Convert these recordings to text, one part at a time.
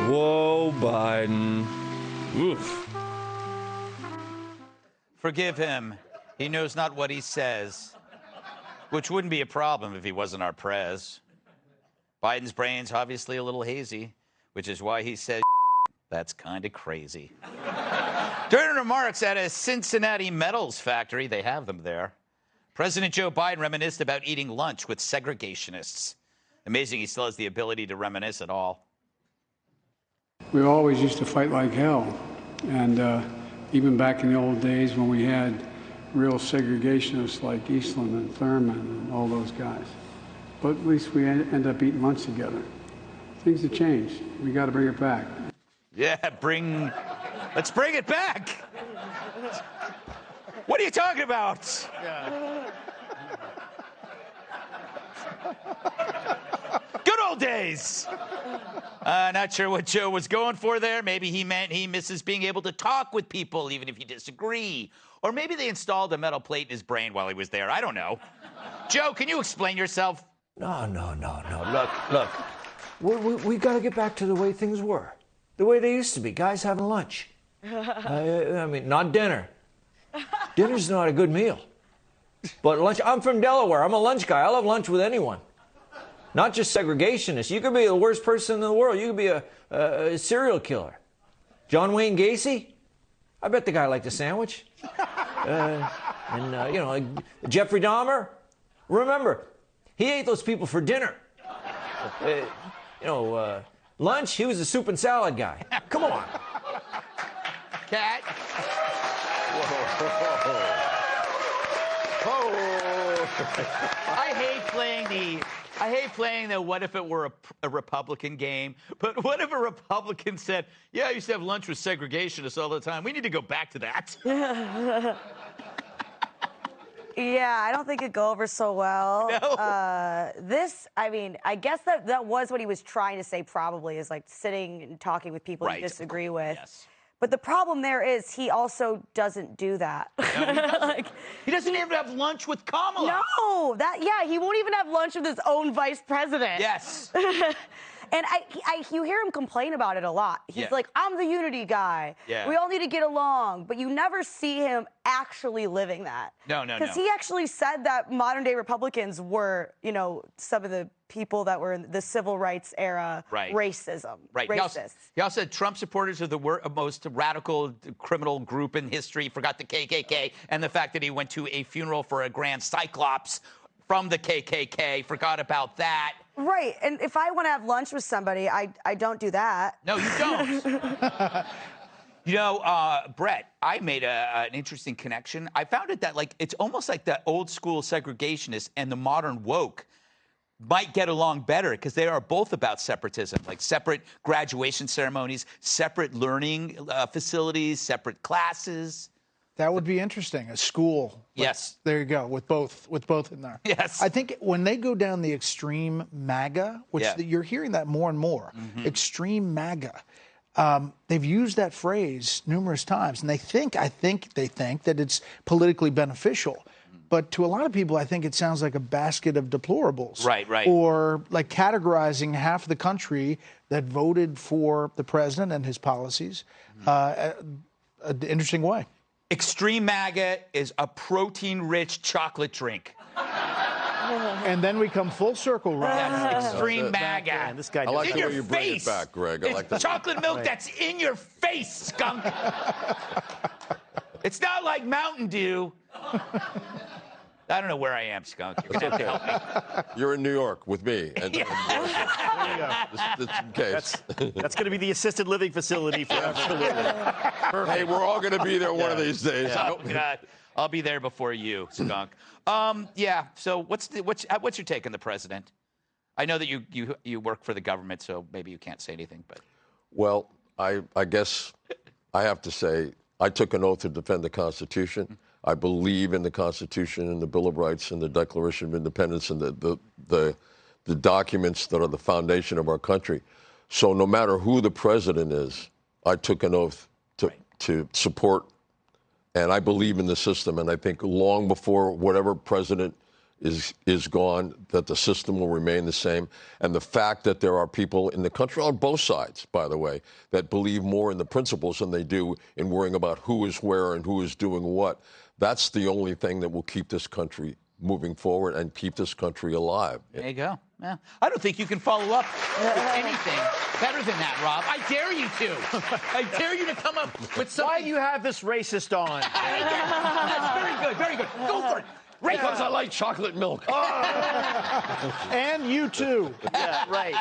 Whoa, Biden. Oof. Forgive him. He knows not what he says, which wouldn't be a problem if he wasn't our prez. Biden's brain's obviously a little hazy, which is why he says that's kind of crazy. During remarks at a Cincinnati metals factory, they have them there, President Joe Biden reminisced about eating lunch with segregationists. Amazing he still has the ability to reminisce at all. We always used to fight like hell. And even back in the old days when we had real segregationists like Eastland and Thurman and all those guys. But at least we end up eating lunch together. Things have changed. We got to bring it back. Yeah, let's bring it back. What are you talking about? Yeah. Good old days. Not sure what Joe was going for there. Maybe he meant he misses being able to talk with people even if you disagree. Or maybe they installed a metal plate in his brain while he was there. I don't know. Joe, can you explain yourself? No. Look. We got to get back to the way things were. The way they used to be. Guys having lunch. I mean, not dinner. Dinner's not a good meal. But lunch, I'm from Delaware. I'm a lunch guy. I love lunch with anyone. Not just segregationists. You could be the worst person in the world. You could be a serial killer. John Wayne Gacy? I bet the guy liked a sandwich. Jeffrey Dahmer? Remember, he ate those people for dinner. Lunch, he was a soup and salad guy. Come on. Cat. I hate playing the what if it were a Republican game. But what if a Republican said, yeah, I used to have lunch with segregationists all the time. We need to go back to that. Yeah, I don't think it'd go over so well. No. I guess that was what he was trying to say probably, is like sitting and talking with people you disagree with. Yes. But the problem there is he also doesn't do that. No, he doesn't. He doesn't even have lunch with Kamala. No, he won't even have lunch with his own vice president. Yes. And you hear him complain about it a lot. He's like, I'm the unity guy. Yeah. We all need to get along. But you never see him actually living that. No. Because he actually said that modern day Republicans were, some of the people that were in the civil rights era racism. Right. Racists. He also said Trump supporters are the most radical criminal group in history, forgot the KKK, and the fact that he went to a funeral for a grand cyclops from the KKK, forgot about that. Right, and if I want to have lunch with somebody, I don't do that. No, you don't. Brett, I made an interesting connection. I found it that, it's almost like the old school segregationists and the modern woke might get along better because they are both about separatism, like separate graduation ceremonies, separate learning facilities, separate classes. That would be interesting. A school. Yes. There you go, with both in there. Yes. I think when they go down the extreme MAGA, which you're hearing that more and more, extreme MAGA, they've used that phrase numerous times, and I think that it's politically beneficial. But to a lot of people, I think it sounds like a basket of deplorables. Right. Or like categorizing half the country that voted for the president and his policies an interesting way. Extreme MAGA is a protein-rich chocolate drink. And then we come full circle, right? Yes, extreme MAGA. Man, this guy I like in the your way you bring face. it back, Greg. I like that. Chocolate milk that's in your face, skunk. It's not like Mountain Dew. I don't know where I am, skunk. You're going to have to help me. You're in New York with me. And That's going to be the assisted living facility for absolutely. Hey, we're all going to be there one of these days. Oh, God. I'll be there before you, skunk. So what's your take on the president? I know that you work for the government, so maybe you can't say anything, but. Well, I guess I have to say I took an oath to defend the Constitution. I believe in the Constitution and the Bill of Rights and the Declaration of Independence and the documents that are the foundation of our country. So no matter who the president is, I took an oath to support, and I believe in the system. And I think long before whatever president is gone, that the system will remain the same. And the fact that there are people in the country, on both sides, by the way, that believe more in the principles than they do in worrying about who is where and who is doing what, that's the only thing that will keep this country moving forward and keep this country alive. There you go. Yeah. I don't think you can follow up with anything better than that, Rob. I dare you to. I dare you to come up with something. Why do you have this racist on? That's very good. Very good. Go for it. Because I like chocolate milk. And you too. Yeah, right.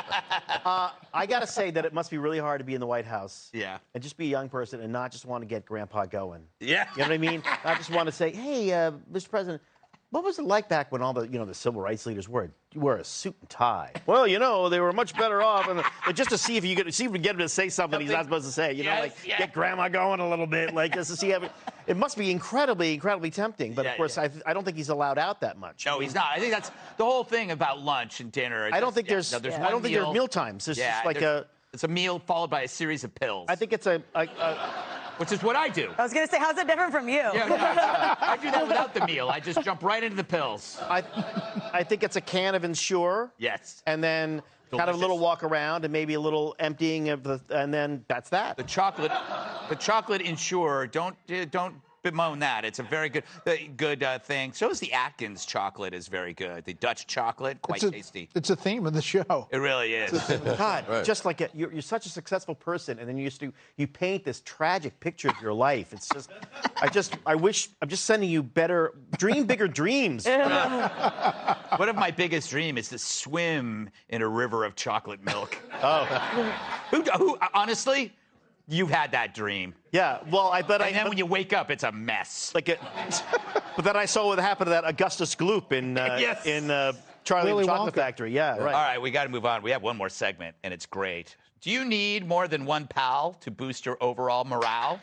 I got to say that it must be really hard to be in the White House. Yeah. And just be a young person and not just want to get Grandpa going. Yeah. You know what I mean? Not just want to say, hey, Mr. President, what was it like back when all the, the civil rights leaders wore a suit and tie? Well, they were much better off, and just to see if you could get him to say something he's not supposed to say. Get Grandma going a little bit, just to see. It must be incredibly, incredibly tempting. But of course, I don't think he's allowed out that much. No, he's not. I think that's the whole thing about lunch and dinner. I don't think there's meal times. There's just like it's a meal followed by a series of pills. I think it's which is what I do. I was going to say, how's it different from you? Yeah, I do that without the meal. I just jump right into the pills. I think it's a can of Ensure. Yes. And then kind of a little walk around and maybe a little emptying of and then that's that. The chocolate Ensure, don't bemoan that. It's a very good thing. So is the Atkins chocolate is very good. The Dutch chocolate, quite tasty. It's a theme of the show. It really is. God, right. Just like you're such a successful person, and then you paint this tragic picture of your life. It's just, I'm just sending you dream bigger dreams. One of my biggest dreams is to swim in a river of chocolate milk. Oh. Who honestly? You've had that dream. Yeah, well, and then when you wake up, it's a mess. But then I saw what happened to that Augustus Gloop in Charlie and the Chocolate Factory. Yeah, right. All right, we got to move on. We have one more segment, and it's great. Do you need more than one pal to boost your overall morale?